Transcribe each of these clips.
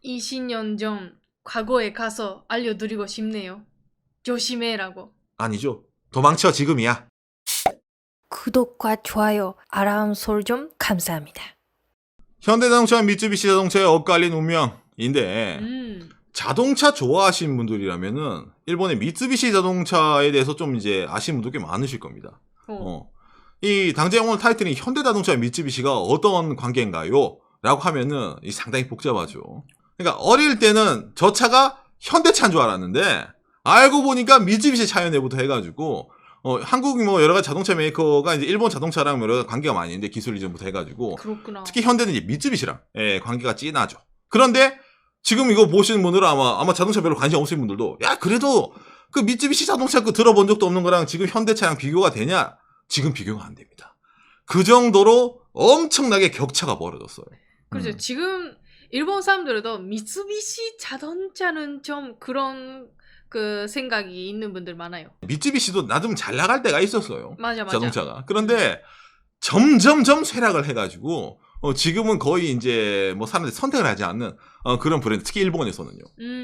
20년 전 과거에 가서 알려드리고 싶네요. 조심해라고. 아니죠. 도망쳐 지금이야. 구독과 좋아요, 알람 설정 감사합니다. 현대자동차와 미쯔비시 자동차의 엇갈린 운명인데 자동차 좋아하시는 분들이라면은 일본의 미쯔비시 자동차에 대해서 좀 이제 아시는 분들 꽤 많으실 겁니다. 이 당장 오늘 타이틀이 현대자동차와 미쯔비시가 어떤 관계인가요? 라고 하면은 이 상당히 복잡하죠. 그러니까 어릴 때는 저 차가 현대차인 줄 알았는데 알고 보니까 미쯔비시 차연에부터 해가지고 한국 뭐 여러 가지 자동차 메이커가 이제 일본 자동차랑 여러 가지 관계가 많이 있는데 기술 이전부터 해가지고 그렇구나. 특히 현대는 이제 미쯔비시랑 관계가 진하죠. 그런데 지금 이거 보시는 분들은 아마 자동차 별로 관심 없으신 분들도 야 그래도 그 미쯔비시 자동차 그 들어본 적도 없는 거랑 지금 현대차랑 비교가 되냐? 지금 비교가 안 됩니다. 그 정도로 엄청나게 격차가 벌어졌어요. 그렇죠. 지금 일본 사람들도 미쓰비시 자동차는 좀 그런 그 생각이 있는 분들 많아요. 미쯔비시도 나름 잘 나갈 때가 있었어요. 맞아. 자동차가. 그런데 점점점 쇠락을 해가지고 지금은 거의 이제 뭐 사람들이 선택을 하지 않는 그런 브랜드, 특히 일본에서는요.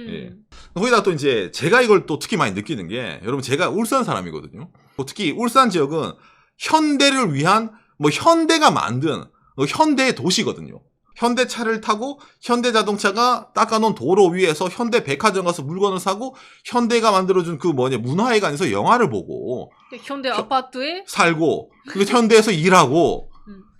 예. 거기다 또 이제 제가 이걸 또 특히 많이 느끼는 게 여러분 제가 울산 사람이거든요. 특히 울산 지역은 현대를 위한 뭐 현대가 만든 현대의 도시거든요. 현대차를 타고 현대자동차가 닦아놓은 도로 위에서 현대백화점 가서 물건을 사고 현대가 만들어준 그 문화회관에서 영화를 보고 현대 아파트에 살고 그리고 현대에서 일하고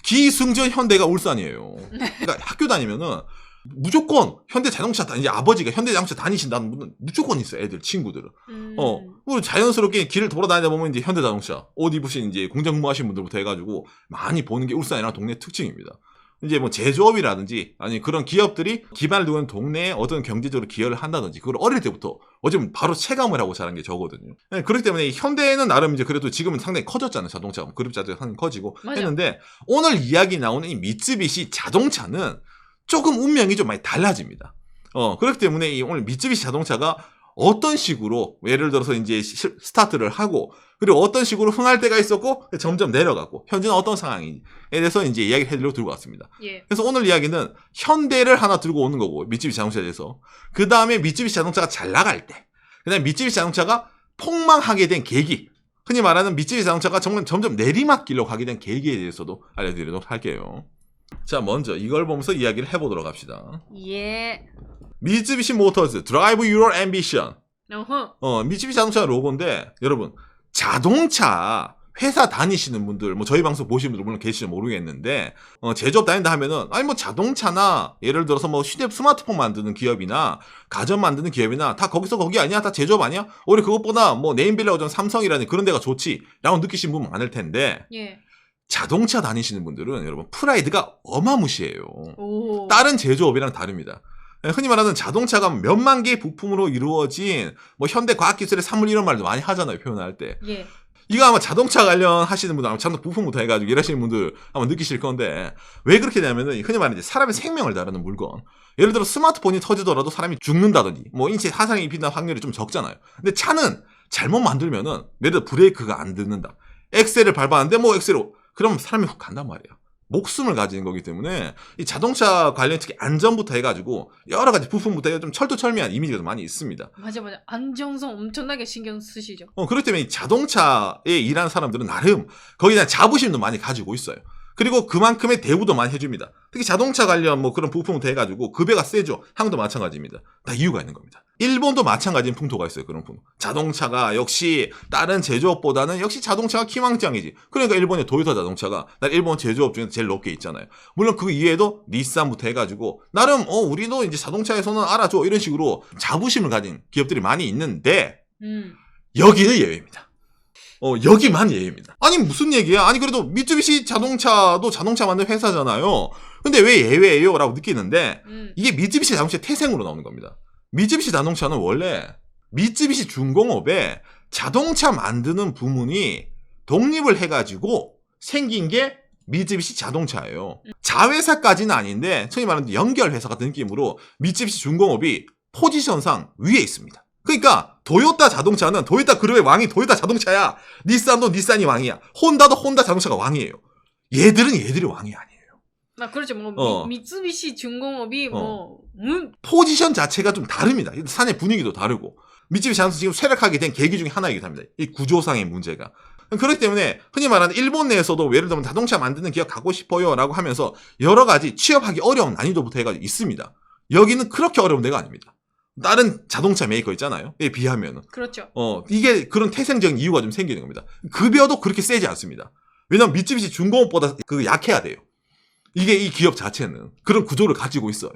기승전 현대가 울산이에요. 그러니까 학교 다니면은 무조건 현대자동차 이제 아버지가 현대자동차 다니신다는 분은 무조건 있어요. 애들 친구들은. 뭐 자연스럽게 길을 돌아다니다 보면 이제 현대자동차 옷 입으신 이제 공장 근무하시는 분들부터 해가지고 많이 보는 게 울산이랑 동네 특징입니다. 이제 뭐 제조업이라든지 아니 그런 기업들이 기반을 두는 동네에 어떤 경제적으로 기여를 한다든지 그걸 어릴 때부터 어쩌면 바로 체감을 하고 자란 게 저거든요. 그렇기 때문에 현대는 나름 이제 그래도 지금은 상당히 커졌잖아요. 자동차 그룹자들이 상당히 커지고 맞아. 했는데 오늘 이야기 나오는 이 미쯔비시 자동차는 조금 운명이 좀 많이 달라집니다. 그렇기 때문에 이 오늘 미쯔비시 자동차가 어떤 식으로 예를 들어서 이제 스타트를 하고 그리고 어떤 식으로 흥할 때가 있었고 점점 내려가고 현재는 어떤 상황인지에 대해서 이제 이야기를 해드리려고 들고 왔습니다. 예. 그래서 오늘 이야기는 현대를 하나 들고 오는 거고 미쯔비시 자동차에 대해서 그 다음에 미쯔비시 자동차가 잘 나갈 때 그 다음에 미쯔비시 자동차가 폭망하게 된 계기 흔히 말하는 미쯔비시 자동차가 정말 점점 내리막길로 가게 된 계기에 대해서도 알려드리도록 할게요. 자 먼저 이걸 보면서 이야기를 해보도록 합시다. 예. 미쯔비시 모터스 드라이브 유어 앰비션. 어허. 미쯔비시 자동차 로고인데 여러분 자동차 회사 다니시는 분들 뭐 저희 방송 보시는 분들 물론 계실지 모르겠는데 제조업 다닌다 하면은 아니 뭐 자동차나 예를 들어서 뭐 스마트폰 만드는 기업이나 가전 만드는 기업이나 다 거기서 거기 아니야? 다 제조업 아니야? 오히려 그것보다 뭐 네임밸리가 좀 삼성이라는 그런 데가 좋지 라고 느끼시는 분 많을 텐데 예. 자동차 다니시는 분들은 여러분 프라이드가 어마무시해요. 오. 다른 제조업이랑 다릅니다. 흔히 말하는 자동차가 몇만 개의 부품으로 이루어진 뭐 현대 과학기술의 산물 이런 말도 많이 하잖아요. 표현할 때. 예. 이거 아마 자동차 관련하시는 분들 아마 자동차 부품부터 해가지고 일하시는 분들 아마 느끼실 건데 왜 그렇게 되냐면은 흔히 말하는 사람의 생명을 다루는 물건 예를 들어 스마트폰이 터지더라도 사람이 죽는다든지 뭐 인체 사상이 입히는 확률이 좀 적잖아요. 근데 차는 잘못 만들면은 예를 들어 브레이크가 안 듣는다. 엑셀을 밟았는데 뭐 엑셀로 그럼 사람이 훅 간단 말이야. 목숨을 가지는 거기 때문에 이 자동차 관련 특히 안전부터 해가지고 여러 가지 부품부터 해서 좀 철두철미한 이미지가 좀 많이 있습니다. 맞아. 안정성 엄청나게 신경 쓰시죠. 그렇기 때문에 이 자동차에 일하는 사람들은 나름 거기에 대한 자부심도 많이 가지고 있어요. 그리고 그만큼의 대우도 많이 해줍니다. 특히 자동차 관련 뭐 그런 부품부터 해가지고 급여가 세죠. 한국도 마찬가지입니다. 다 이유가 있는 겁니다. 일본도 마찬가지인 풍토가 있어요. 그런 풍토. 자동차가 역시 다른 제조업보다는 역시 자동차가 희망장이지. 그러니까 일본의 도요타 자동차가 일본 제조업 중에서 제일 높게 있잖아요. 물론 그 이외에도 닛산부터 해가지고 나름 우리도 이제 자동차에서는 알아줘 이런 식으로 자부심을 가진 기업들이 많이 있는데 여기는 예외입니다. 여기만 예외입니다. 아니 무슨 얘기야? 아니 그래도 미쯔비시 자동차도 자동차 만드는 회사잖아요. 근데 왜 예외예요? 라고 느끼는데 이게 미쯔비시 자동차의 태생으로 나오는 겁니다. 미쯔비시 자동차는 원래 미쯔비시 중공업에 자동차 만드는 부문이 독립을 해가지고 생긴 게 미쯔비시 자동차예요. 자회사까지는 아닌데 흔히 말하는 연결회사 같은 느낌으로 미쯔비시 중공업이 포지션상 위에 있습니다. 그러니까 도요타 자동차는 도요타 그룹의 왕이 도요타 자동차야. 닛산도 닛산이 왕이야. 혼다도 혼다 자동차가 왕이에요. 얘들은 얘들이 왕이 아니에요. 아, 그렇죠. 뭐 미쓰비시 중공업이 포지션 자체가 좀 다릅니다. 산의 분위기도 다르고. 미쯔비시 자동차 지금 쇠락하게 된 계기 중에 하나이기도 합니다. 이 구조상의 문제가. 그렇기 때문에 흔히 말하는 일본 내에서도 예를 들면 자동차 만드는 기업 가고 싶어요 라고 하면서 여러 가지 취업하기 어려운 난이도부터 해가지고 있습니다. 여기는 그렇게 어려운 데가 아닙니다. 다른 자동차 메이커 있잖아요. 에 비하면은. 그렇죠. 이게 그런 태생적인 이유가 좀 생기는 겁니다. 급여도 그렇게 세지 않습니다. 왜냐면 미쯔비시 중공업보다 약해야 돼요. 이게 이 기업 자체는 그런 구조를 가지고 있어요.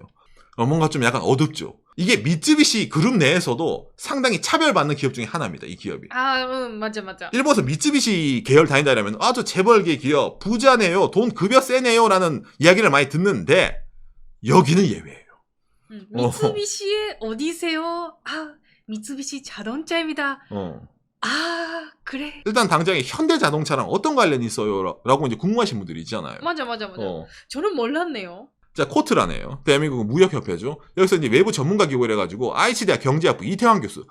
뭔가 좀 약간 어둡죠. 이게 미쯔비시 그룹 내에서도 상당히 차별받는 기업 중에 하나입니다. 이 기업이. 맞아. 일본에서 미쯔비시 계열 다닌다 이러면 아주 재벌계 기업, 부자네요, 돈 급여 세네요 라는 이야기를 많이 듣는데 여기는 예외예요. 미쓰비시의 어디세요? 미쓰비시 자동차입니다. 그래. 일단 당장에 현대자동차랑 어떤 관련이 있어요? 라고 이제 궁금하신 분들이 있잖아요. 맞아. 저는 몰랐네요. 자, 코트라네요. 대한민국 무역협회죠. 여기서 이제 외부 전문가 기구를 해가지고 아이치대학 경제학부 이태환 교수,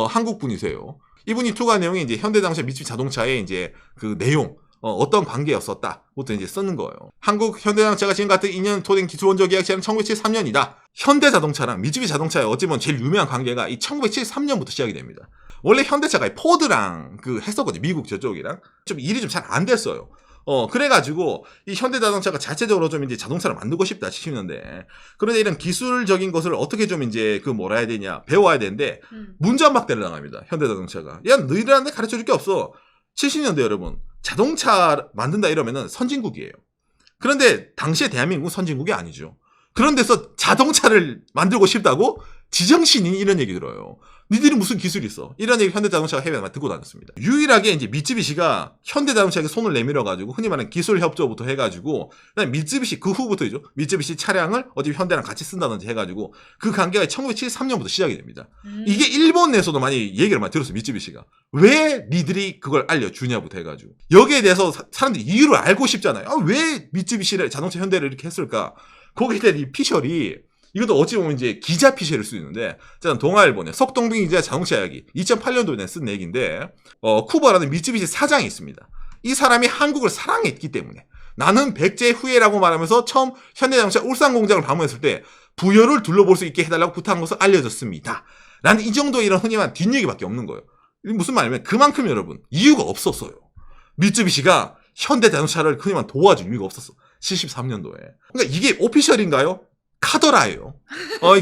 한국 분이세요. 이분이 투과 내용이 이제 현대자동차, 미쯔비시 자동차의 이제 그 내용, 어떤 관계였었다부터 이제 쓰는 거예요. 한국 현대자동차가 지금 같은 2년 토된 기술원조 계약 시작은 1973년이다. 현대자동차랑 미쯔비시 자동차의 어찌 보면 제일 유명한 관계가 이 1973년부터 시작이 됩니다. 원래 현대차가 포드랑 했었거든요. 미국 저쪽이랑. 좀 일이 좀 잘 안 됐어요. 그래가지고, 이 현대자동차가 자체적으로 좀 이제 자동차를 만들고 싶다 싶는데, 그런데 이런 기술적인 것을 어떻게 좀 이제 뭐라 해야 되냐, 배워야 되는데, 문전박대를 당합니다. 현대자동차가. 야, 너희들한테 가르쳐 줄 게 없어. 70년대 여러분, 자동차 만든다 이러면은 선진국이에요. 그런데 당시에 대한민국은 선진국이 아니죠. 그런 데서 자동차를 만들고 싶다고? 지정신이 이런 얘기 들어요. 니들이 무슨 기술이 있어? 이런 얘기 현대자동차가 해외에 많이 듣고 다녔습니다. 유일하게 이제 미쯔비시가 현대자동차에게 손을 내밀어가지고 흔히 말하는 기술 협조부터 해가지고 그다음에 미쯔비시 그 후부터죠. 미쯔비시 차량을 어차피 현대랑 같이 쓴다든지 해가지고 그 관계가 1973년부터 시작이 됩니다. 이게 일본 내에서도 많이 얘기를 많이 들었어요. 미쯔비시가. 왜 니들이 그걸 알려주냐부터 해가지고. 여기에 대해서 사람들이 이유를 알고 싶잖아요. 왜 미쯔비시를 자동차 현대를 이렇게 했을까? 거기에 대한 이 피셜이 이것도 어찌 보면 이제 기자 피셜일 수 있는데, 자, 동아일보네. 석동빈 기자 자동차 이야기. 2008년도에 쓴 얘기인데, 쿠버라는 미쯔비시 사장이 있습니다. 이 사람이 한국을 사랑했기 때문에, 나는 백제 후예라고 말하면서 처음 현대자동차 울산 공장을 방문했을 때, 부여를 둘러볼 수 있게 해달라고 부탁한 것을 알려졌습니다. 나는 이 정도 이런 흔히 말하는 뒷얘기밖에 없는 거예요. 이게 무슨 말이냐면, 그만큼 여러분, 이유가 없었어요. 미쯔비시가 현대자동차를 흔히 말하는 도와줄 이유가 없었어. 73년도에. 그러니까 이게 오피셜인가요? 카더라예요.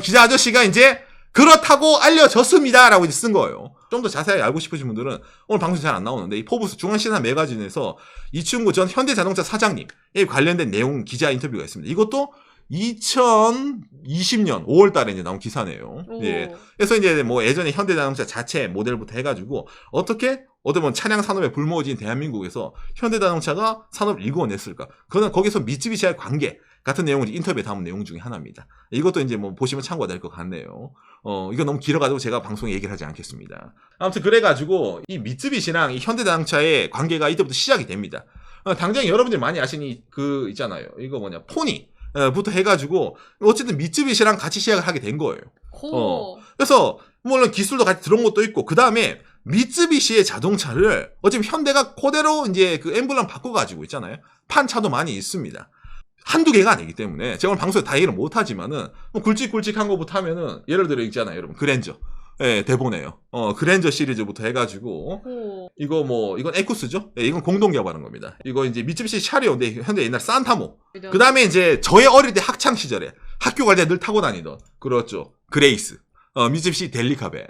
기자 아저씨가 이제 그렇다고 알려졌습니다 라고 이제 쓴 거예요. 좀 더 자세하게 알고 싶으신 분들은 오늘 방송 잘 안 나오는데 이 포브스 중앙시사 매거진에서 이충구 전 현대자동차 사장님에 관련된 내용 기자 인터뷰가 있습니다. 이것도 2020년 5월 달에 이제 나온 기사네요. 예. 그래서 이제 뭐 예전에 현대자동차 자체 모델부터 해가지고 어떻게 보면 차량 산업에 불모진 대한민국에서 현대자동차가 산업을 일궈냈을까? 그거는 거기서 미쯔비시와의 관계 같은 내용을 인터뷰에 담은 내용 중에 하나입니다. 이것도 이제 뭐 보시면 참고가 될 것 같네요. 이거 너무 길어가지고 제가 방송에 얘기를 하지 않겠습니다. 아무튼 그래가지고 이 미쯔비시랑 이 현대자동차의 관계가 이때부터 시작이 됩니다. 당장 여러분들이 많이 아시는 있잖아요. 이거 뭐냐, 포니. 부터 해가지고 어쨌든 미쯔비시랑 같이 시작을 하게 된 거예요. 그래서 물론 기술도 같이 들어온 것도 있고 그 다음에 미쯔비시의 자동차를 어차피 현대가 그대로 이제 그 엠블럼 바꿔가지고 있잖아요. 판 차도 많이 있습니다. 한두 개가 아니기 때문에 제가 오늘 방송에 다 얘기를 못하지만은 뭐 굵직굵직한 거부터 하면은 예를 들어 있잖아요, 여러분. 그랜저. 예, 대보네요. 그랜저 시리즈부터 해가지고 이건 에쿠스죠? 예, 이건 공동 개발한 겁니다. 이거 이제 미쯔비시 샤리오인데 현대 옛날 산타모. 그 다음에 이제 저의 어릴 때 학창 시절에 학교 갈 때 늘 타고 다니던 그렇죠, 그레이스. 미쯔비시 델리카벤.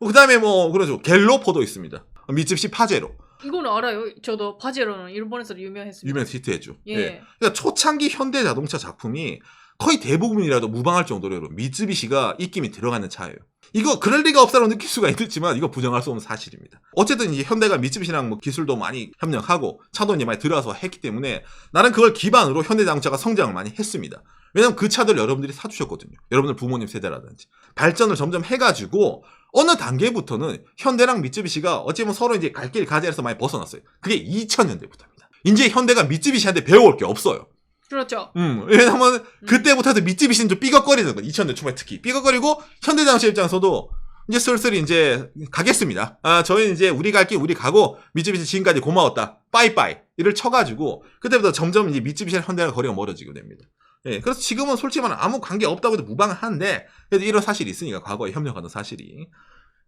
그 다음에 뭐 그렇죠, 갤로포도 있습니다. 미쯔비시 파제로. 이건 알아요. 저도 파제로는 일본에서 유명했습니다. 유명해서 히트했죠. 예. 예. 그러니까 초창기 현대 자동차 작품이 거의 대부분이라도 무방할 정도로 미쯔비시가 입김이 들어가는 차예요. 이거 그럴 리가 없다고 느낄 수가 있지만 이거 부정할 수 없는 사실입니다. 어쨌든 이제 현대가 미쯔비시랑 뭐 기술도 많이 협력하고 차도 이제 많이 들어와서 했기 때문에 나는 그걸 기반으로 현대자동차가 성장을 많이 했습니다. 왜냐면 그 차들 여러분들이 사주셨거든요. 여러분들 부모님 세대라든지. 발전을 점점 해가지고 어느 단계부터는 현대랑 미쯔비시가 어찌보면 서로 이제 갈 길 가자에서 많이 벗어났어요. 그게 2000년대부터입니다. 이제 현대가 미쯔비시한테 배워올 게 없어요. 그렇죠. 왜냐면 그때부터도 미쯔비시는 좀 삐걱거리는 거예요. 2000년 초반에 특히 삐걱거리고 현대자동차 입장에서도 이제 슬슬 이제 가겠습니다. 저희는 이제 우리 갈 길 우리 가고 미쯔비시 지금까지 고마웠다. 빠이빠이. 이를 쳐가지고 그때부터 점점 이제 미쯔비시랑 현대랑 거리가 멀어지게 됩니다. 예, 그래서 지금은 솔직히 말하면 아무 관계 없다고 해도 무방한데 그래도 이런 사실이 있으니까 과거에 협력하던 사실이.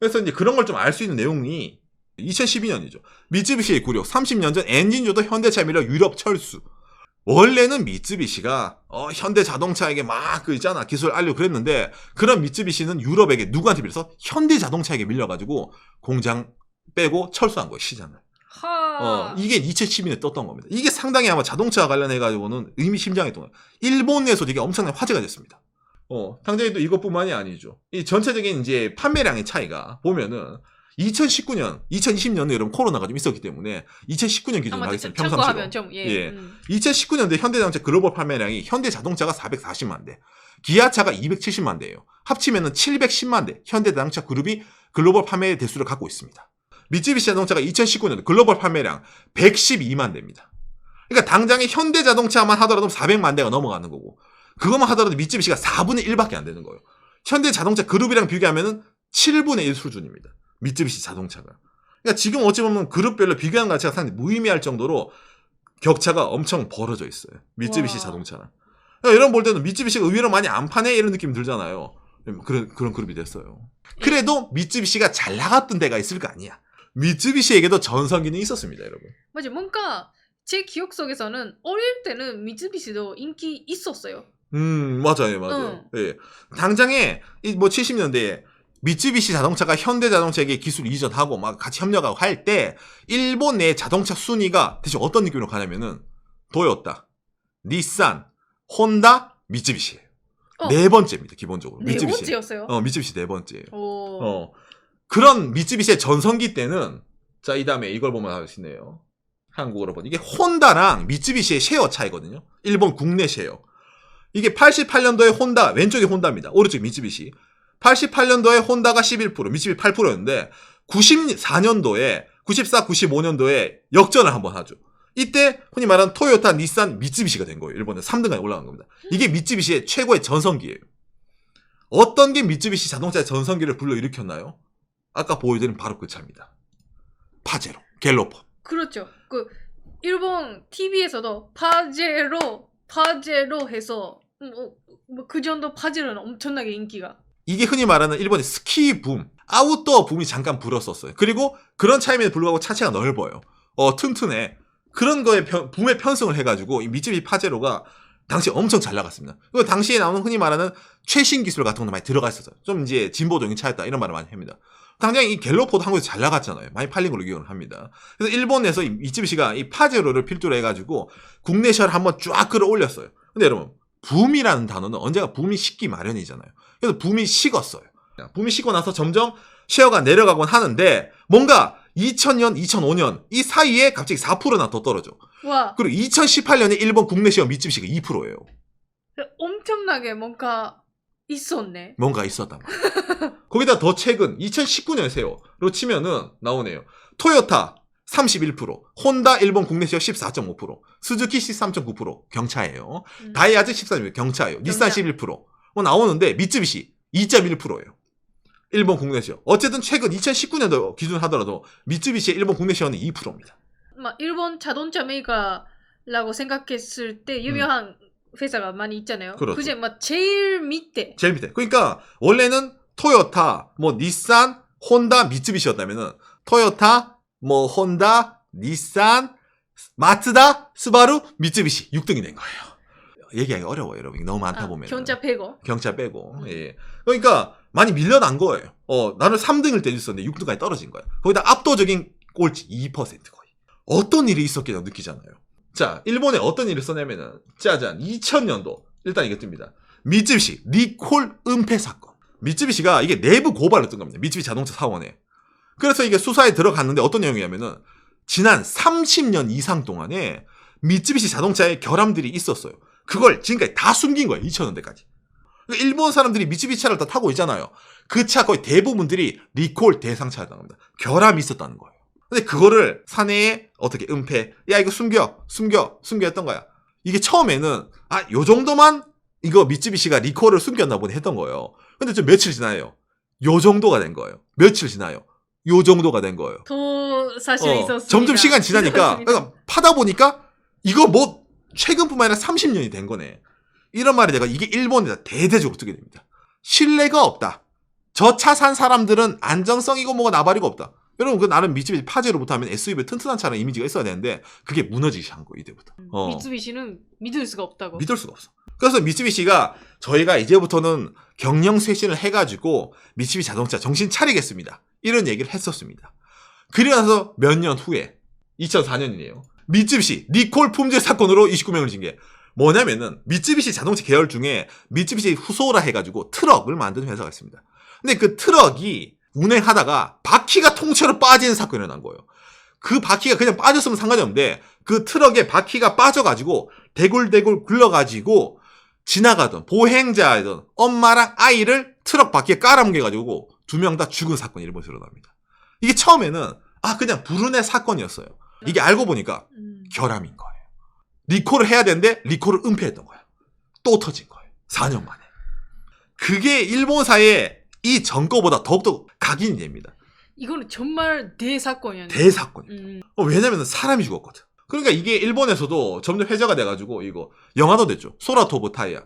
그래서 이제 그런 걸 좀 알 수 있는 내용이 2012년이죠. 미쯔비시의 굴욕, 30년 전 엔진조도 현대차에 밀려 유럽 철수. 원래는 미쯔비시가 현대 자동차에게 막 그 있잖아 기술 알려고 그랬는데 그런 미쯔비시는 유럽에게 누구한테 밀려서 현대 자동차에게 밀려가지고 공장 빼고 철수한 거예요 시장을. 이게 2012년에 떴던 겁니다. 이게 상당히 아마 자동차 관련해가지고는 의미심장했던 거예요. 일본 내에서도 이게 엄청난 화제가 됐습니다. 당장에 또 이것뿐만이 아니죠. 이 전체적인 이제 판매량의 차이가 보면은 2019년, 2020년에 여러분 코로나가 좀 있었기 때문에 2019년 기준으로 하겠습니다. 참고하면 평상시로. 좀 예. 2019년도에 현대자동차 글로벌 판매량이 현대자동차가 440만 대, 기아차가 270만 대예요. 합치면은 710만 대 현대자동차 그룹이 글로벌 판매 대수를 갖고 있습니다. 미쯔비시 자동차가 2019년 글로벌 판매량 112만 대입니다. 그러니까 당장에 현대자동차만 하더라도 400만 대가 넘어가는 거고 그것만 하더라도 미쯔비시가 4분의 1밖에 안 되는 거예요. 현대자동차 그룹이랑 비교하면은 7분의 1 수준입니다. 미쯔비시 자동차가. 그러니까 지금 어찌 보면 그룹별로 비교하는 가치가 상당히 무의미할 정도로 격차가 엄청 벌어져 있어요. 미쯔비시 자동차랑. 그러니까 이런 볼 때는 미쯔비시가 의외로 많이 안 파네 이런 느낌이 들잖아요. 그런 그룹이 됐어요. 그래도 미쯔비시가 잘 나갔던 데가 있을 거 아니야. 미쯔비시에게도 전성기는 있었습니다, 여러분. 맞아. 뭔가 제 기억 속에서는 어릴 때는 미쯔비시도 인기 있었어요. 맞아요. 예. 당장에 뭐 70년대에 미쯔비시 자동차가 현대 자동차에게 기술 이전하고 막 같이 협력하고 할 때 일본 내 자동차 순위가 대체 어떤 느낌으로 가냐면은 도요타, 닛산, 혼다, 미쯔비시예요. 네 번째입니다. 기본적으로. 네 미쯔비시. 번째였어요? 미쯔비시 네 번째예요. 오. 그런 미쯔비시의 전성기 때는 자, 이 다음에 이걸 보면 알 수 있네요. 한국어로 보면 이게 혼다랑 미쯔비시의 쉐어 차이거든요. 일본 국내 쉐어. 이게 88년도에 혼다, 왼쪽이 혼다입니다. 오른쪽이 미쯔비시. 88년도에 혼다가 11%, 미쯔비시 8%였는데 94년도에 94, 95년도에 역전을 한번 하죠. 이때 흔히 말하는 토요타, 닛산, 미쯔비시가 된 거예요. 일본에 3등까지 올라간 겁니다. 이게 미쯔비시의 최고의 전성기예요. 어떤 게 미쯔비시 자동차의 전성기를 불러일으켰나요? 아까 보여드린 바로 그 차입니다. 파제로, 갤로퍼. 그렇죠. 그 일본 TV에서도 파제로 해서 뭐 그 정도 파제로는 엄청나게 인기가. 이게 흔히 말하는 일본의 스키 붐, 아웃도어 붐이 잠깐 불었었어요. 그리고 그런 차임에도 불구하고 차체가 넓어요. 튼튼해. 그런 거에 붐에 편승을 해가지고 이 미쯔비시 파제로가 당시에 엄청 잘 나갔습니다. 그리고 당시에 나오는 흔히 말하는 최신 기술 같은 것도 많이 들어가 있었어요. 좀 이제 진보적인 차였다 이런 말을 많이 합니다. 당장 이 갤로포도 한국에서 잘 나갔잖아요. 많이 팔린 걸로 기억을 합니다. 그래서 일본에서 이 미쯔비시가 이 파제로를 필두로 해가지고 국내 셔를 한번 쫙 끌어올렸어요. 근데 여러분 붐이라는 단어는 언제가 붐이 식기 마련이잖아요. 그래서 붐이 식었어요. 붐이 식고 나서 점점 쉐어가 내려가곤 하는데 뭔가 2000년, 2005년 이 사이에 갑자기 4%나 더 떨어져. 와. 그리고 2018년에 일본 국내 쉐어 미쯔비시가 2%예요. 엄청나게 뭔가 있었네. 뭔가 있었단 말이에요. 거기다 더 최근 2019년 세요로 치면은 나오네요. 토요타 31%, 혼다 일본 국내 쉐어 14.5%, 스즈키 13.9% 경차예요. 다이아즈 14.1% 경차예요. 닛산 11%. 뭐 나오는데 미쯔비시 2.1%예요. 일본 국내 쉐어. 어쨌든 최근 2019년도 기준 하더라도 미쯔비시의 일본 국내 쉐어는 2%입니다. 막 일본 자동차 메이커라고 생각했을 때 유명한 회사가 많이 있잖아요. 그렇죠. 그제 막 제일 밑에. 그러니까 원래는 토요타, 뭐 닛산, 혼다, 미쯔비시였다면은 토요타, 뭐 혼다, 닛산, 마츠다, 스바루, 미쯔비시 6등이 된 거예요. 얘기하기 어려워요, 여러분. 너무 많다 보면. 경차 빼고. 경차 빼고. 예. 그러니까 많이 밀려난 거예요. 나는 3등을 때렸었는데 6등까지 떨어진 거예요. 거기다 압도적인 꼴찌 2% 거의. 어떤 일이 있었겠냐고 느끼잖아요. 자, 일본에 어떤 일을 썼냐면은 짜잔 2000년도 일단 이게 뜹니다. 미쯔비시 리콜 은폐 사건. 미쯔비시가 이게 내부 고발을 뜬 겁니다. 미쯔비시 자동차 사원에. 그래서 이게 수사에 들어갔는데 어떤 내용이냐면은 지난 30년 이상 동안에 미쯔비시 자동차에 결함들이 있었어요. 그걸 지금까지 다 숨긴 거예요. 2000년대까지. 일본 사람들이 미쯔비시 차를 다 타고 있잖아요. 그 차 거의 대부분들이 리콜 대상차였다는 겁니다. 결함이 있었다는 거예요. 근데 그거를 사내에 어떻게 은폐, 야 이거 숨겨 했던 거야. 이게 처음에는 요 정도만 이거 미쯔비시가 리콜을 숨겼나 보네 했던 거예요. 근데 좀 며칠 지나요. 요 정도가 된 거예요. 며칠 지나요. 요 정도가 된 거예요. 더 사실 있었습니다. 점점 시간 지나니까 있었습니다. 그러니까 파다 보니까 이거 뭐 최근뿐만 아니라 30년이 된 거네. 이런 말이 내가 이게 일본에다 대대적으로 뜨게 됩니다. 신뢰가 없다. 저 차 산 사람들은 안정성이고 뭐가 나발이고 없다. 여러분 그 나름 미쯔비시 파제로부터 하면 SUV 튼튼한 차라는 이미지가 있어야 되는데 그게 무너지기 시작한 거예요. 이때부터. 미쓰비시는 믿을 수가 없다고. 믿을 수가 없어. 그래서 미쯔비시가 저희가 이제부터는 경영 쇄신을 해가지고 미쯔비시 자동차 정신 차리겠습니다. 이런 얘기를 했었습니다. 그리고 나서 몇 년 후에 2004년이네요. 미쯔비시 리콜 품질 사건으로 29명을 징계. 뭐냐면은 미쯔비시 자동차 계열 중에 미쯔비시 후소라 해가지고 트럭을 만드는 회사가 있습니다. 근데 그 트럭이 운행하다가 바퀴가 통째로 빠지는 사건이 일어난 거예요. 그 바퀴가 그냥 빠졌으면 상관이 없는데 그 트럭에 바퀴가 빠져가지고 대굴대굴 굴러가지고 지나가던 보행자이던 엄마랑 아이를 트럭 바퀴에 깔아뭉개가지고 2명 다 죽은 사건이 일본에서 일어납니다. 이게 처음에는 그냥 불운의 사건이었어요. 이게 알고 보니까 결함인 거예요. 리콜을 해야 되는데 리콜을 은폐했던 거야. 또 터진 거예요. 4년 만에. 그게 일본사의 이 전거보다 더욱더 각인이 됩니다. 이거는 정말 대사건이었네. 대사건이에요. 왜냐면 사람이 죽었거든. 그러니까 이게 일본에서도 점점 회자가 돼가지고 이거 영화도 됐죠. 소라토브 타이야.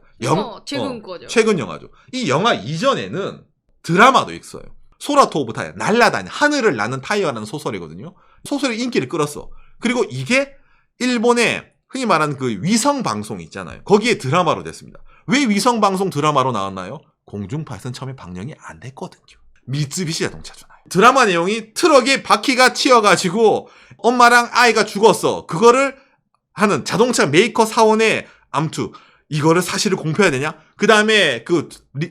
최근 거죠. 최근 영화죠. 이 영화 이전에는 드라마도 있어요. 소라토브 타이야. 날라다니 하늘을 나는 타이어라는 소설이거든요. 소설이 인기를 끌었어. 그리고 이게 일본의 흔히 말하는 그 위성 방송 있잖아요. 거기에 드라마로 됐습니다. 왜 위성 방송 드라마로 나왔나요? 공중파에서는 처음에 방영이 안 됐거든요. 미쓰비시 자동차잖아요. 드라마 내용이 트럭에 바퀴가 튀어가지고 엄마랑 아이가 죽었어. 그거를 하는 자동차 메이커 사원의 암투. 이거를 사실을 공표해야 되냐? 그 다음에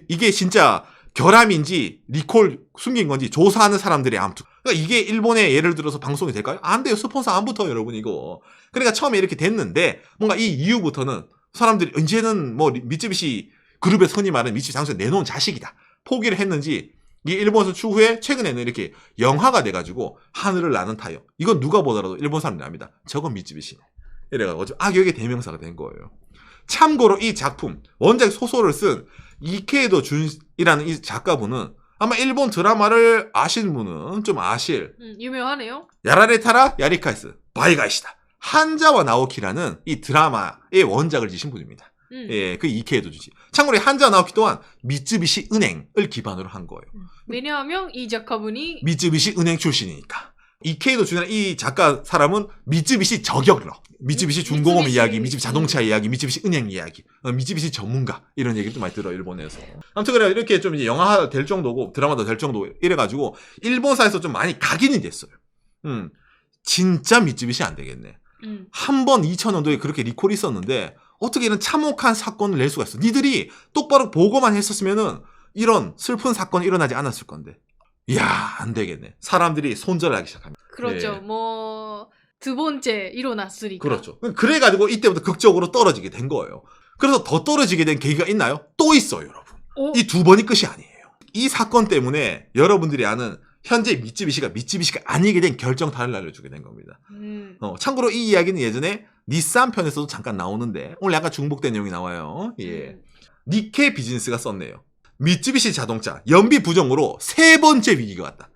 이게 진짜 결함인지 리콜 숨긴 건지 조사하는 사람들의 암투. 그러니까 이게 일본에 예를 들어서 방송이 될까요? 안 돼요. 스폰서 안 붙어요, 여러분 이거. 그러니까 처음에 이렇게 됐는데 뭔가 이 이후부터는 사람들이 이제는 뭐 미쓰비시 그룹에서 흔히 말하는 미쓰비시 자동차 내놓은 자식이다. 포기를 했는지 이 일본에서 추후에 최근에는 이렇게 영화가 돼가지고 하늘을 나는 타이어. 이건 누가 보더라도 일본 사람들이 압니다. 저건 미쓰비시네. 이래가지고 악역의 대명사가 된 거예요. 참고로 이 작품 원작 소설을 쓴 이케이도 준이라는 이 작가분은 아마 일본 드라마를 아시는 분은 좀 아실 유명하네요. 야라레타라 야리카이스 바이가이시다. 한자와 나오키라는 이 드라마의 원작을 지신 분입니다. 예, 그 이케이도 주지. 참고로 한자와 나오키 또한 미쓰비시 은행을 기반으로 한 거예요. 왜냐하면 이 작가분이 미쓰비시 은행 출신이니까. 이케이도 주는 이 작가 사람은 미쓰비시 저격러, 미쓰비시 중공업 이야기, 미쓰비시 자동차 이야기, 미쓰비시 은행 이야기, 미쓰비시 전문가 이런 얘기를 좀 많이 들어요 일본에서. 아무튼 그래 이렇게 좀 이제 영화화 될 정도고 드라마도 될 정도 이래가지고 일본사에서 좀 많이 각인이 됐어요. 진짜 미쓰비시 안 되겠네. 한 번 2000년도에 그렇게 리콜이 있었는데 어떻게 이런 참혹한 사건을 낼 수가 있어? 니들이 똑바로 보고만 했었으면은 이런 슬픈 사건이 일어나지 않았을 건데. 이야, 안 되겠네. 사람들이 손절하기 시작합니다. 그렇죠. 네. 뭐 두 번째 일어났으니까. 그렇죠. 그래가지고 이때부터 극적으로 떨어지게 된 거예요. 그래서 더 떨어지게 된 계기가 있나요? 또 있어요, 여러분. 이 두 번이 끝이 아니에요. 이 사건 때문에 여러분들이 아는 현재 미쓰비시가 아니게 된 결정타를 날려주게 된 겁니다. 참고로 이 이야기는 예전에 닛산 편에서도 잠깐 나오는데 오늘 약간 중복된 내용이 나와요. 예. 니케 비즈니스가 썼네요. 미쓰비시 자동차 연비 부정으로 3번째 위기가 왔다.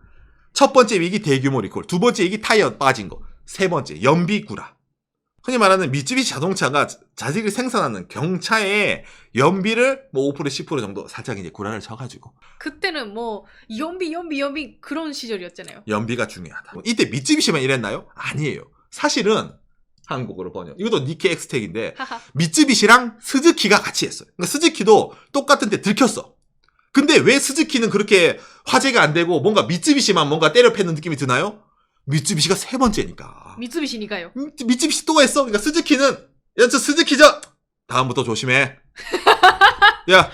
첫 번째 위기 대규모 리콜, 두 번째 위기 타이어 빠진 거, 세 번째 연비 구라. 흔히 말하는 미쓰비시 자동차가 자식을 생산하는 경차의 연비를 뭐 5% 10% 정도 살짝 이제 구라를 쳐가지고 그때는 뭐 연비 그런 시절이었잖아요. 연비가 중요하다. 이때 미쓰비시만 이랬나요? 아니에요. 사실은 한국어로 번역. 이것도 니케 엑스텍인데 미쓰비시랑 스즈키가 같이 했어요. 그러니까 스즈키도 똑같은 때 들켰어. 근데 왜 스즈키는 그렇게 화제가 안 되고 뭔가 미쓰비시만 뭔가 때려 패는 느낌이 드나요? 미쓰비시가 3번째니까. 미쓰비시니까요. 미쓰비시 또 했어? 그러니까 스즈키는 야, 저 스즈키죠? 다음부터 조심해. 야,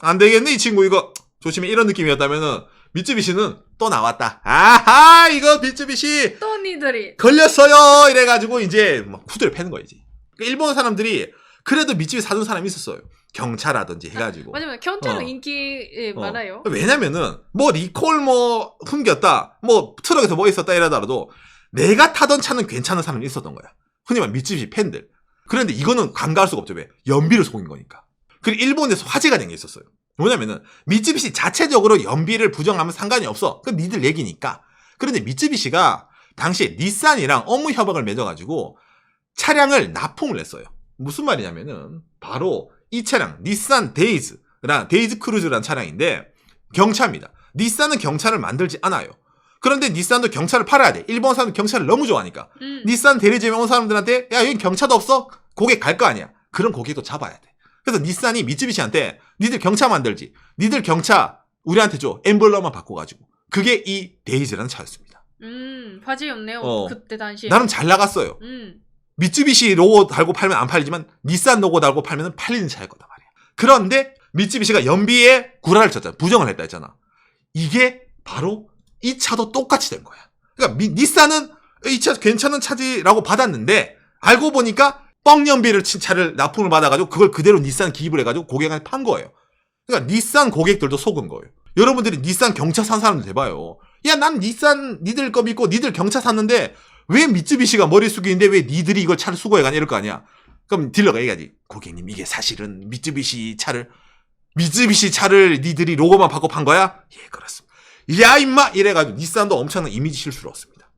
안 되겠네 이 친구 이거. 조심해 이런 느낌이었다면은 미쓰비시는 또 나왔다. 아하 이거 미쓰비시 또 니들이 걸렸어요 이래가지고 이제 막 후드를 패는 거지. 그러니까 일본 사람들이 그래도 미쓰비시 사준 사람이 있었어요. 경차라든지 해가지고. 맞아요. 경차는 인기 많아요. 왜냐면은 뭐 리콜 뭐 숨겼다 뭐 트럭에서 뭐 있었다 이러더라도 내가 타던 차는 괜찮은 사람이 있었던 거야. 흔히 말하는 미쓰비시 팬들. 그런데 이거는 간과할 수가 없죠. 왜? 연비를 속인 거니까. 그리고 일본에서 화제가 된 게 있었어요. 뭐냐면은 미쓰비시 자체적으로 연비를 부정하면 상관이 없어. 그건 니들 얘기니까. 그런데 미쯔비시가 당시에 닛산이랑 업무 협약을 맺어가지고 차량을 납품을 했어요. 무슨 말이냐면은 바로 이 차량 닛산 데이즈 크루즈라는 차량인데 경차입니다. 닛산은 경차를 만들지 않아요. 그런데 닛산도 경차를 팔아야 돼. 일본 사람들 경차를 너무 좋아하니까. 닛산 대리점에 온 사람들한테 야 여기 경차도 없어? 고객 갈 거 아니야. 그런 고객도 잡아야 돼. 그래서 닛산이 미쯔비시한테 니들 경차 만들지. 니들 경차 우리한테 줘. 엠블럼만 바꿔가지고. 그게 이 데이즈라는 차였습니다. 화제였네요. 그때 당시에. 나름 잘 나갔어요. 미쯔비시 로고 달고 팔면 안 팔리지만 닛산 로고 달고 팔면 팔리는 차일 거단 말이야. 그런데 미쯔비시가 연비에 구라를 쳤잖아. 부정을 했다 했잖아. 이게 바로 이 차도 똑같이 된 거야. 그러니까 닛산은 이 차 괜찮은 차지라고 받았는데 알고 보니까 뻥 연비를 친 차를 납품을 받아가지고 그걸 그대로 닛산 기입을 해가지고 고객한테 판 거예요. 그러니까 닛산 고객들도 속은 거예요. 여러분들이 닛산 경차 산 사람들 해봐요. 야, 난 닛산 니들 거 믿고 니들 경차 샀는데 왜 미쯔비시가 머리 숙이는데 왜 니들이 이걸 차를 수거해가냐 이럴 거 아니야. 그럼 딜러가 얘기하지. 고객님 이게 사실은 미쯔비시 차를 니들이 로고만 바꿔 판 거야? 예, 그렇습니다. 야 임마 이래가지고 닛산도 엄청난 이미지 실수를 얻습니다.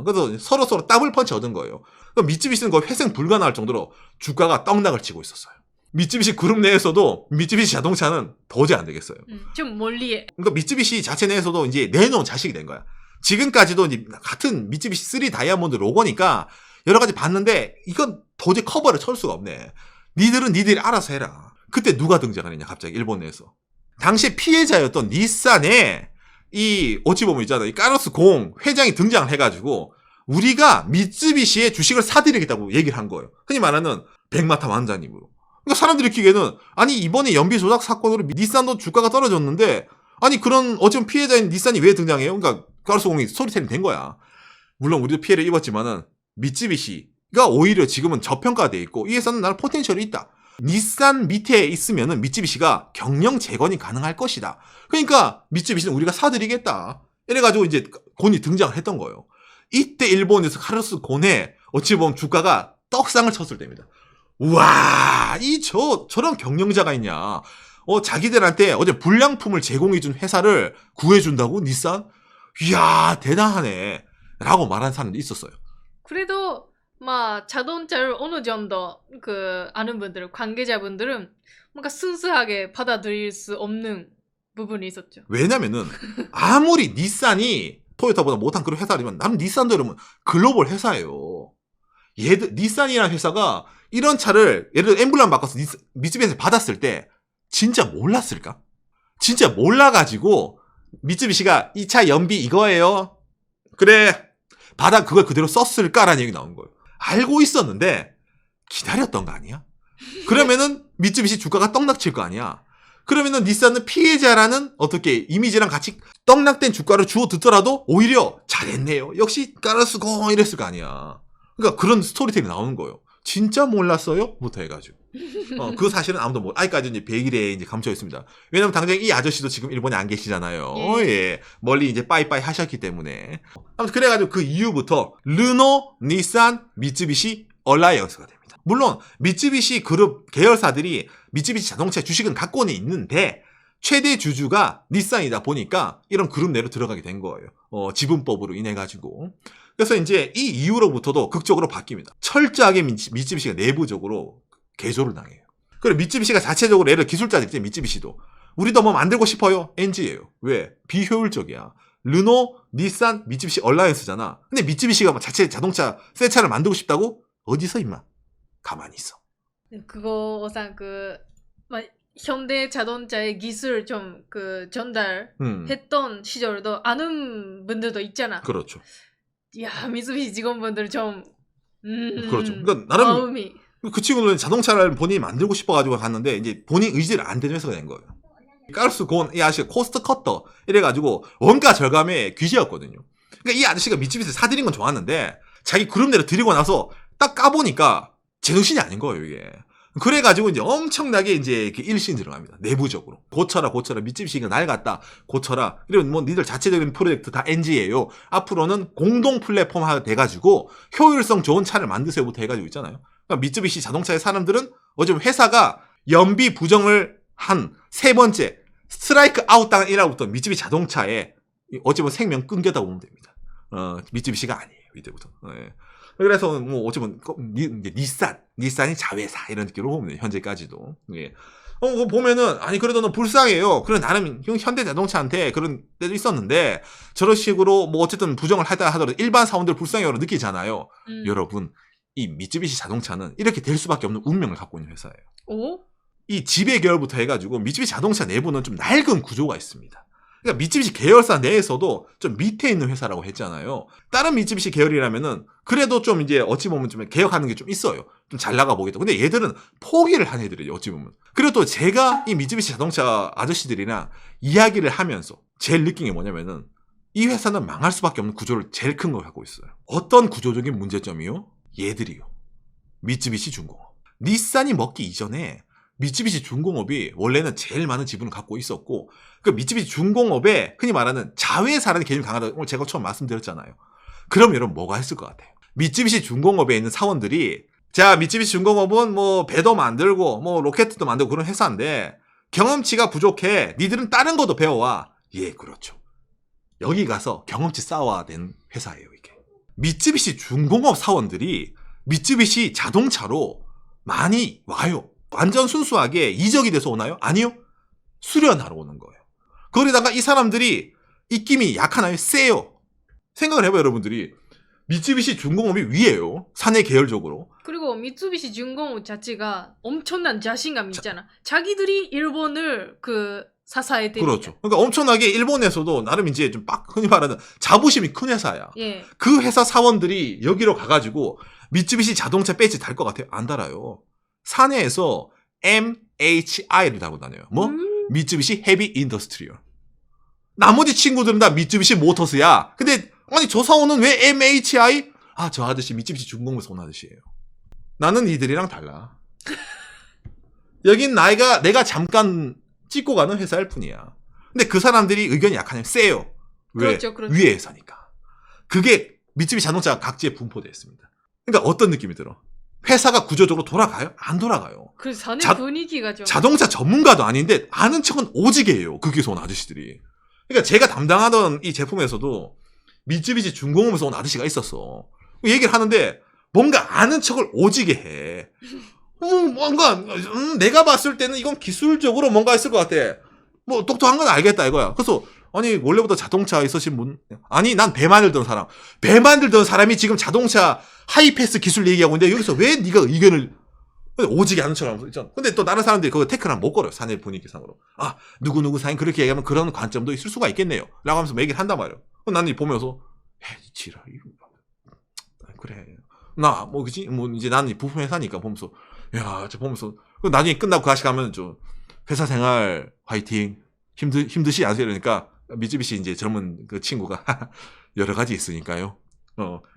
그래서 서로 더블 펀치 얻은 거예요. 미쯔비시는 거의 회생 불가능할 정도로 주가가 떡락을 치고 있었어요. 미쯔비시 그룹 내에서도 미쯔비시 자동차는 도저히 안 되겠어요. 좀 멀리에. 그러니까 미쯔비시 자체 내에서도 이제 내놓은 자식이 된 거야. 지금까지도 이제 같은 미쯔비시 3 다이아몬드 로고니까 여러 가지 봤는데 이건 도저히 커버를 칠 수가 없네. 니들이 알아서 해라. 그때 누가 등장하느냐 갑자기 일본 내에서. 당시 피해자였던 닛산의 이 어찌 보면 있잖아. 이 카로스 공 회장이 등장을 해가지고 우리가 미쯔비시의 주식을 사드리겠다고 얘기를 한 거예요. 흔히 말하는 백마타 왕자님으로. 그러니까 사람들이 키기에는 아니 이번에 연비 조작 사건으로 닛산도 주가가 떨어졌는데 아니 그런 어찌보면 피해자인 닛산이 왜 등장해요? 그러니까 카로스 공이 스토리텔링 된 거야. 물론 우리도 피해를 입었지만은 미쯔비시가 오히려 지금은 저평가돼 있고 이 회사는 나는 포텐셜이 있다. 닛산 밑에 있으면은 미쯔비시가 경영 재건이 가능할 것이다. 그러니까 미쯔비시는 우리가 사드리겠다. 이래가지고 이제 곤이 등장을 했던 거예요. 이때 일본에서 카로스 곤의 어찌 보면 주가가 떡상을 쳤을 때입니다. 우와, 저런 경영자가 있냐. 자기들한테 어제 불량품을 제공해준 회사를 구해준다고 닛산? 이야, 대단하네. 라고 말한 사람도 있었어요. 그래도 자동차를 어느 정도 아는 분들은 관계자분들은 뭔가 순수하게 받아들일 수 없는 부분이 있었죠. 왜냐면은 아무리 닛산이 토요타보다 못한 그런 회사라면 나는 닛산도 여러분 글로벌 회사예요. 닛산이라는 회사가 이런 차를 예를 들어 엠블럼 바꿔서 미쯔비시에서 받았을 때 진짜 몰랐을까? 진짜 몰라가지고 미쯔비시가 이 차 연비 이거예요. 그래 받아 그걸 그대로 썼을까라는 얘기 나온 거예요. 알고 있었는데 기다렸던 거 아니야? 그러면은 미쯔비시 주가가 떡락칠 거 아니야? 그러면은 닛산은 피해자라는 어떻게 이미지랑 같이 떡락된 주가를 주워 듣더라도 오히려 잘했네요. 역시 까르스고 이랬을 거 아니야. 그러니까 그런 스토리텔이 나오는 거예요. 진짜 몰랐어요? 부터 해가지고. 그 사실은 아무도 아직까지 이제 100일에 이제 감춰 있습니다. 왜냐면 당장 이 아저씨도 지금 일본에 안 계시잖아요. 예. 멀리 이제 빠이빠이 하셨기 때문에. 아무튼 그래가지고 그 이후부터 르노, 닛산, 미쯔비시 얼라이언스가 됩니다. 물론 미쯔비시 그룹 계열사들이 미쯔비시 자동차 주식은 갖고는 있는데 최대 주주가 닛산이다 보니까 이런 그룹 내로 들어가게 된 거예요. 지분법으로 인해 가지고. 그래서 이제 이 이후로부터도 극적으로 바뀝니다. 철저하게 미쯔비시가 내부적으로 개조를 당해요. 그리고 미쯔비시가 자체적으로 예를 기술자들 있지 미쯔비시도 우리도 뭐 만들고 싶어요. NG예요. 왜? 비효율적이야. 르노, 닛산, 미쯔비시 얼라이언스잖아. 근데 미쯔비시가 자체 자동차 새 차를 만들고 싶다고? 어디서 임마? 가만히 있어. 그거상 현대 자동차의 기술 좀 전달했던 시절도 아는 분들도 있잖아. 그렇죠. 야, 미쓰비시 직원분들 좀 그렇죠. 그러니까 나름 마음이 그 친구는 자동차를 본인이 만들고 싶어가지고 갔는데 이제 본인 의지를 안 되는 회사가 된 거예요. 카르스 곤 이 아저씨가 코스트 커터 이래가지고 원가 절감의 귀재였거든요. 그러니까 이 아저씨가 미쯔비시를 사들인 건 좋았는데 자기 그룹 내로 들이고 나서 딱 까보니까 제정신이 아닌 거예요 이게. 그래가지고 이제 엄청나게 이제 일신 들어갑니다. 내부적으로 고쳐라 미쯔비시가 낡았다 고쳐라. 그리고 뭐 니들 자체적인 프로젝트 다 NG예요. 앞으로는 공동 플랫폼화 돼가지고 효율성 좋은 차를 만드세요부터 해가지고 있잖아요. 그러니까 미쯔비시 자동차의 사람들은 어쩌면 회사가 연비 부정을 한 세 번째 스트라이크 아웃 당한 이라부터 미쯔비시 자동차에 어쩌면 생명 끊겼다고 보면 됩니다. 미쯔비시가 아니에요. 이때부터. 예. 그래서 뭐 어쩌면 닛산이 자회사 이런 느낌으로 보면 현재까지도. 예. 그거 보면은 아니 그래도 너 불쌍해요. 그래 나름 현대자동차한테 그런 때도 있었는데 저런 식으로 뭐 어쨌든 부정을 하다 하더라도 일반 사원들 불쌍해요로 느끼잖아요. 여러분 이 미쯔비시 자동차는 이렇게 될 수밖에 없는 운명을 갖고 있는 회사예요. 오? 이 지배 계열부터 해가지고 미쯔비시 자동차 내부는 좀 낡은 구조가 있습니다. 그러니까 미쯔비시 계열사 내에서도 좀 밑에 있는 회사라고 했잖아요. 다른 미쯔비시 계열이라면은 그래도 좀 이제 어찌 보면 좀 개혁하는 게 좀 있어요. 좀 잘 나가 보겠다. 근데 얘들은 포기를 한 애들이에요. 어찌 보면. 그리고 또 제가 이 미쯔비시 자동차 아저씨들이랑 이야기를 하면서 제일 느낀 게 뭐냐면은 이 회사는 망할 수밖에 없는 구조를 제일 큰 걸 갖고 있어요. 어떤 구조적인 문제점이요? 얘들이요. 미쯔비시 중공업. 닛산이 먹기 이전에 미쯔비시 중공업이 원래는 제일 많은 지분을 갖고 있었고 그 미쯔비시 중공업에 흔히 말하는 자회사라는 개념이 강하다고 오늘 제가 처음 말씀드렸잖아요. 그럼 여러분 뭐가 했을 것 같아요? 미쯔비시 중공업에 있는 사원들이 자 미쯔비시 중공업은 뭐 배도 만들고 뭐 로켓도 만들고 그런 회사인데 경험치가 부족해. 니들은 다른 것도 배워와. 예, 그렇죠. 여기 가서 경험치 쌓아야 되는 회사예요, 이게. 미쯔비시 중공업 사원들이 미쯔비시 자동차로 많이 와요. 완전 순수하게 이적이 돼서 오나요? 아니요. 수련하러 오는 거예요. 거기다가 이 사람들이 입김이 약하나요? 세요. 생각을 해봐요, 여러분들이. 미쯔비시 중공업이 위에요. 사내 계열적으로. 그리고 미쯔비시 중공업 자체가 엄청난 자신감 있잖아. 자기들이 일본을 사사에 대니까. 그렇죠. 그러니까 엄청나게 일본에서도 나름 이제 좀 흔히 말하는 자부심이 큰 회사야. 예. 그 회사 사원들이 여기로 가가지고 미쯔비시 자동차 배지 달 것 같아요? 안 달아요. 사내에서 MHI를 달고 다녀요. 뭐? 미쯔비시 헤비 인더스트리얼. 나머지 친구들은 다 미쯔비시 모터스야. 근데 아니 저 사원은 왜 MHI? 아, 저 아저씨 미쯔비시 중공업에서 온 아저씨예요. 나는 이들이랑 달라. 여긴 내가 잠깐 찍고 가는 회사일 뿐이야. 근데 그 사람들이 의견이 약하냐면 세요. 왜? 그렇죠, 그렇죠. 위에 회사니까. 그게 미쯔비시 자동차가 각지에 분포되어 있습니다. 그러니까 어떤 느낌이 들어? 회사가 구조적으로 돌아가요? 안 돌아가요. 그 사내 자- 분위기가 좀. 자동차 전문가도 아닌데 아는 척은 오지게 해요. 거기서 온 아저씨들이. 그러니까 제가 담당하던 이 제품에서도 미쯔비시 중공업에서 온 아저씨가 있었어. 얘기를 하는데 뭔가 아는 척을 오지게 해. 뭔가 내가 봤을 때는 이건 기술적으로 뭔가 있을 것 같아. 뭐 똑똑한 건 알겠다 이거야. 그래서 아니 원래부터 자동차 있으신 분? 아니 난 배 만들던 사람. 배 만들던 사람이 지금 자동차 하이패스 기술 얘기하고 있는데 여기서 왜 네가 의견을 오지게 하는 척하면서 있잖아. 근데 또 다른 사람들이 그거 태클하면 못 걸어요. 사내 분위기상으로. 아 누구누구 사인 그렇게 얘기하면 그런 관점도 있을 수가 있겠네요. 라고 하면서 얘기를 한단 말이에요. 나는 보면서 지랄 그래. 나 뭐 그지? 뭐 이제 나는 부품 회사니까 보면서 야, 저 보면서 나중에 끝나고 그 아저씨 가면 좀 회사 생활 화이팅 힘드시 아세요? 이러니까 미쯔비시 이제 젊은 그 친구가 여러 가지 있으니까요.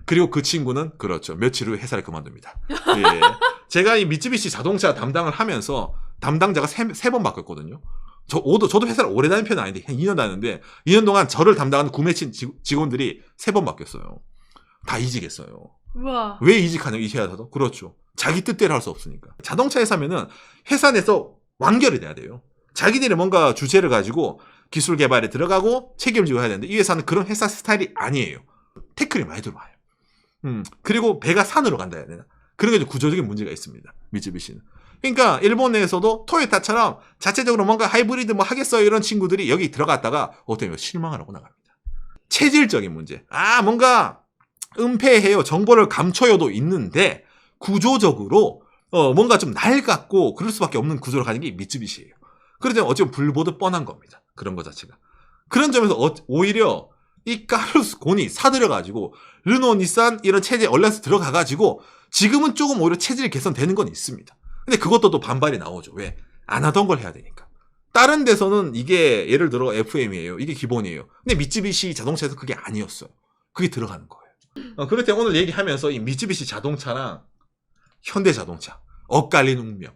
그리고 그 친구는 그렇죠. 며칠 후 회사를 그만둡니다. 예. 제가 이 미쯔비시 자동차 담당을 하면서 담당자가 세 번 바뀌었거든요. 저도 회사를 오래 다닌 편은 아닌데 한 2년 다녔는데 2년 동안 저를 담당하는 구매친 직원들이 3번 바뀌었어요. 다 이직했어요. 우와. 왜 이직하냐고 이 회사도? 그렇죠. 자기 뜻대로 할 수 없으니까. 자동차 회사면은 회사 내에서 완결이 돼야 돼요. 자기들이 뭔가 주체를 가지고 기술 개발에 들어가고 책임을 지고 해야 되는데 이 회사는 그런 회사 스타일이 아니에요. 태클이 많이 들어와요. 그리고 배가 산으로 간다 해야 되나? 그런 게 좀 구조적인 문제가 있습니다. 미쯔비시는. 그러니까 일본 내에서도 토요타처럼 자체적으로 뭔가 하이브리드 뭐 하겠어요 이런 친구들이 여기 들어갔다가 어떻게 보면 실망을 하고 나갑니다. 체질적인 문제. 뭔가 은폐해요. 정보를 감춰요도 있는데 구조적으로 뭔가 좀 낡았고 그럴 수밖에 없는 구조를 가진 게 미쯔비시예요. 그러자면 어쩌면 불보듯 뻔한 겁니다. 그런 것 자체가. 그런 점에서 오히려 이 카르로스 곤이 사들여가지고 르노, 닛산 이런 체제 얼레안스 들어가가지고 지금은 조금 오히려 체질이 개선되는 건 있습니다. 근데 그것도 또 반발이 나오죠. 왜? 안 하던 걸 해야 되니까. 다른 데서는 이게 예를 들어 FM이에요. 이게 기본이에요. 근데 미쯔비시 자동차에서 그게 아니었어요. 그게 들어가는 거예요. 그럴 때 오늘 얘기하면서 이 미쯔비시 자동차랑 현대자동차 엇갈린 운명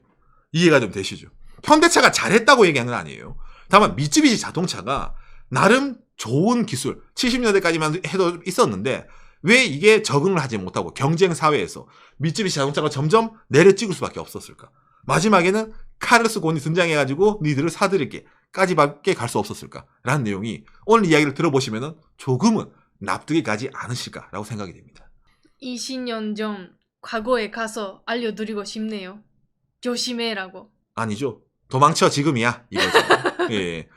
이해가 좀 되시죠? 현대차가 잘했다고 얘기하는 건 아니에요. 다만 미쯔비시 자동차가 나름 좋은 기술 70년대까지만 해도 있었는데 왜 이게 적응을 하지 못하고 경쟁 사회에서 미쯔비시 자동차가 점점 내려찍을 수밖에 없었을까? 마지막에는 카르로스 곤이 등장해가지고 니들을 사들일게 까지밖에 갈 수 없었을까? 라는 내용이 오늘 이야기를 들어보시면은 조금은 납득이 가지 않으실까라고 생각이 됩니다. 20년 전 과거에 가서 알려드리고 싶네요. 조심해라고. 아니죠. 도망쳐 지금이야 이거죠. 예.